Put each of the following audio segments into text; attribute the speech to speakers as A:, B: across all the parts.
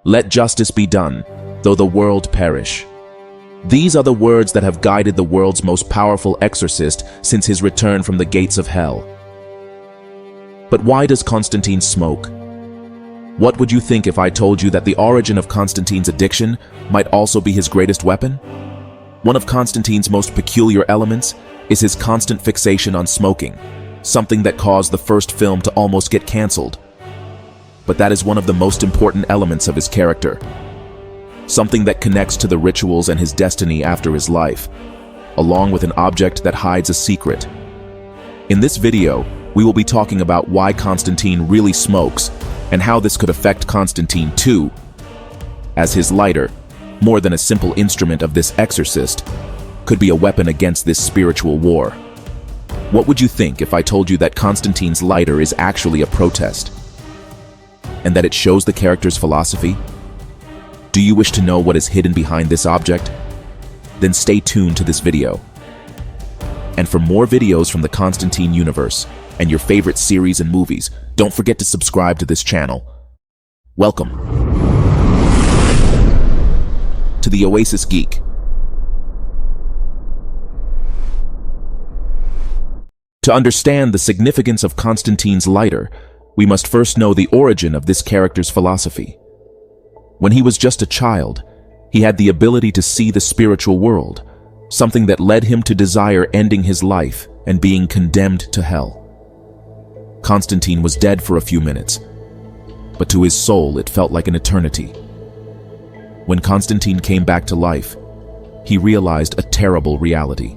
A: Let justice be done, though the world perish. These are the words that have guided the world's most powerful exorcist since his return from the gates of hell. But why does Constantine smoke? What would you think if I told you that the origin of Constantine's addiction might also be his greatest weapon? One of Constantine's most peculiar elements is his constant fixation on smoking, something that caused the first film to almost get cancelled. But that is one of the most important elements of his character, something that connects to the rituals and his destiny after his life, along with an object that hides a secret. In this video, we will be talking about why Constantine really smokes and how this could affect Constantine too, as his lighter, more than a simple instrument of this exorcist, could be a weapon against this spiritual war. What would you think if I told you that Constantine's lighter is actually a protest, and that it shows the character's philosophy? Do you wish to know what is hidden behind this object? Then stay tuned to this video. And for more videos from the Constantine universe and your favorite series and movies, don't forget to subscribe to this channel. Welcome to the Oasis Geek. To understand the significance of Constantine's lighter, we must first know the origin of this character's philosophy. When he was just a child, he had the ability to see the spiritual world, something that led him to desire ending his life and being condemned to hell. Constantine was dead for a few minutes, but to his soul it felt like an eternity. When Constantine came back to life, he realized a terrible reality.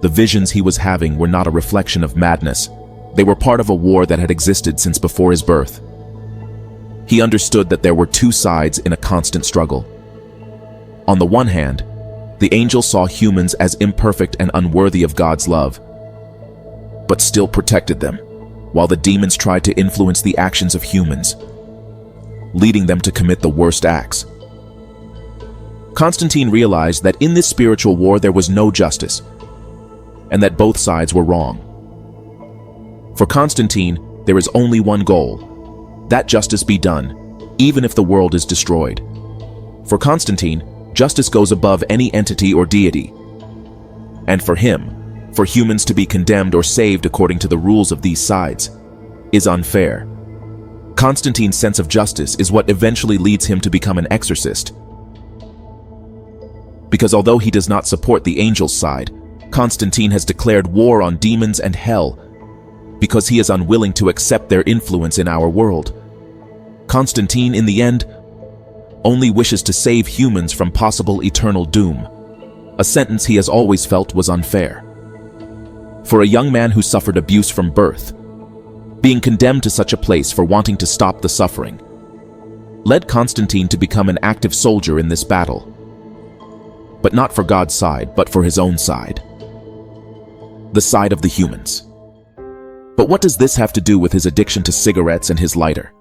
A: The visions he was having were not a reflection of madness. They were part of a war that had existed since before his birth. He understood that there were two sides in a constant struggle. On the one hand, the angels saw humans as imperfect and unworthy of God's love, but still protected them, while the demons tried to influence the actions of humans, leading them to commit the worst acts. Constantine realized that in this spiritual war there was no justice, and that both sides were wrong. For Constantine, there is only one goal: that justice be done, even if the world is destroyed. For Constantine, justice goes above any entity or deity. And for him, for humans to be condemned or saved according to the rules of these sides is unfair. Constantine's sense of justice is what eventually leads him to become an exorcist. Because although he does not support the angels' side, Constantine has declared war on demons and hell because he is unwilling to accept their influence in our world. Constantine, in the end, only wishes to save humans from possible eternal doom, a sentence he has always felt was unfair. For a young man who suffered abuse from birth, being condemned to such a place for wanting to stop the suffering led Constantine to become an active soldier in this battle. But not for God's side, but for his own side. The side of the humans. But what does this have to do with his addiction to cigarettes and his lighter?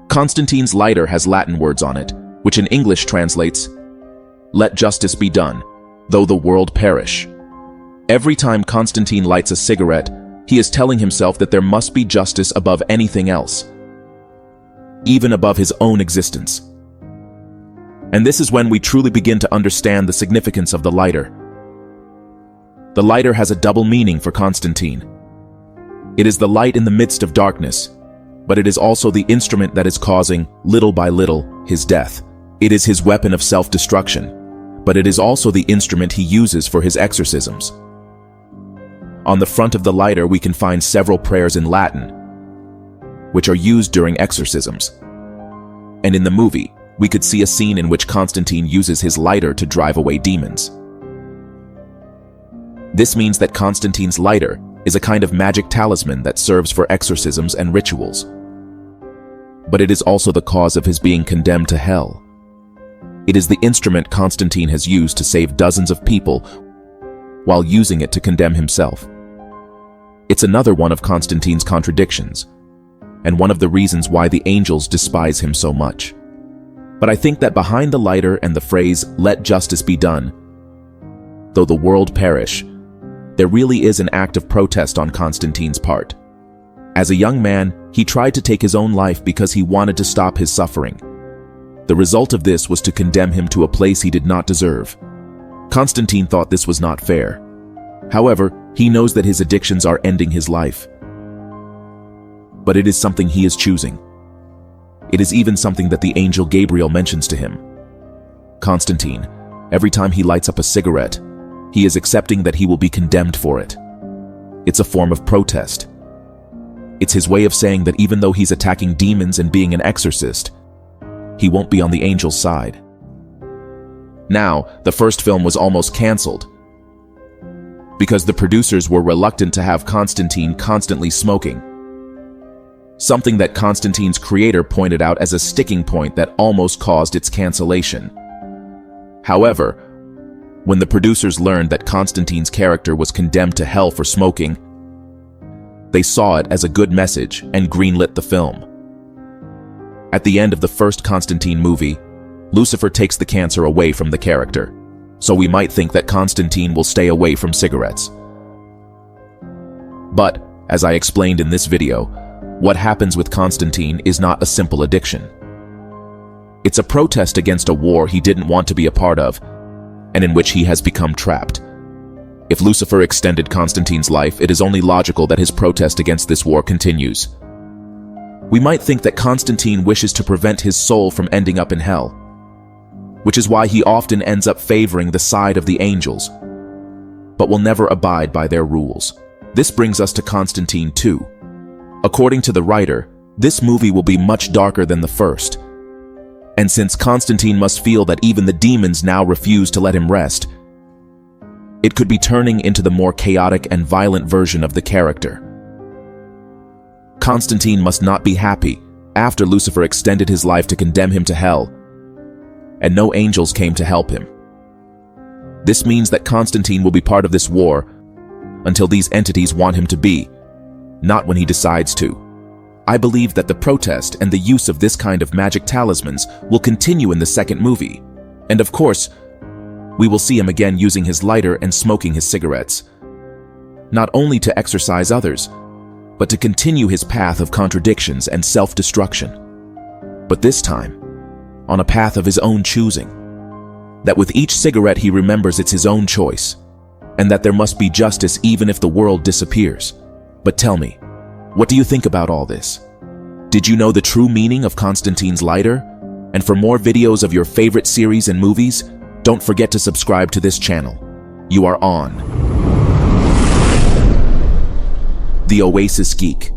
A: Constantine's lighter has Latin words on it, which in English translates, "Let justice be done, though the world perish." Every time Constantine lights a cigarette, he is telling himself that there must be justice above anything else, even above his own existence. And this is when we truly begin to understand the significance of the lighter. The lighter has a double meaning for Constantine. It is the light in the midst of darkness, but it is also the instrument that is causing, little by little, his death. It is his weapon of self-destruction, but it is also the instrument he uses for his exorcisms. On the front of the lighter we can find several prayers in Latin, which are used during exorcisms. And in the movie, we could see a scene in which Constantine uses his lighter to drive away demons. This means that Constantine's lighter is a kind of magic talisman that serves for exorcisms and rituals. But it is also the cause of his being condemned to hell. It is the instrument Constantine has used to save dozens of people while using it to condemn himself. It's another one of Constantine's contradictions, and one of the reasons why the angels despise him so much. But I think that behind the lighter and the phrase, "Let justice be done, though the world perish," there really is an act of protest on Constantine's part. As a young man, he tried to take his own life because he wanted to stop his suffering. The result of this was to condemn him to a place he did not deserve. Constantine thought this was not fair. However, he knows that his addictions are ending his life. But it is something he is choosing. It is even something that the angel Gabriel mentions to him. Constantine, every time he lights up a cigarette, he is accepting that he will be condemned for it. It's a form of protest. It's his way of saying that even though he's attacking demons and being an exorcist, he won't be on the angel's side. Now, the first film was almost cancelled because the producers were reluctant to have Constantine constantly smoking. Something that Constantine's creator pointed out as a sticking point that almost caused its cancellation. However, when the producers learned that Constantine's character was condemned to hell for smoking, they saw it as a good message and greenlit the film. At the end of the first Constantine movie, Lucifer takes the cancer away from the character, so we might think that Constantine will stay away from cigarettes. But, as I explained in this video, what happens with Constantine is not a simple addiction. It's a protest against a war he didn't want to be a part of, and in which he has become trapped. If Lucifer extended Constantine's life, it is only logical that his protest against this war continues. We might think that Constantine wishes to prevent his soul from ending up in hell, which is why he often ends up favoring the side of the angels, but will never abide by their rules. This brings us to Constantine 2. According to the writer, this movie will be much darker than the first. And since Constantine must feel that even the demons now refuse to let him rest, it could be turning into the more chaotic and violent version of the character. Constantine must not be happy after Lucifer extended his life to condemn him to hell, and no angels came to help him. This means that Constantine will be part of this war until these entities want him to be, not when he decides to. I believe that the protest and the use of this kind of magic talismans will continue in the second movie, and of course, we will see him again using his lighter and smoking his cigarettes, not only to exorcise others, but to continue his path of contradictions and self-destruction. But this time, on a path of his own choosing. That with each cigarette he remembers it's his own choice, and that there must be justice even if the world disappears. But tell me, what do you think about all this? Did you know the true meaning of Constantine's lighter? And for more videos of your favorite series and movies, don't forget to subscribe to this channel. You are on The Oasis Geek.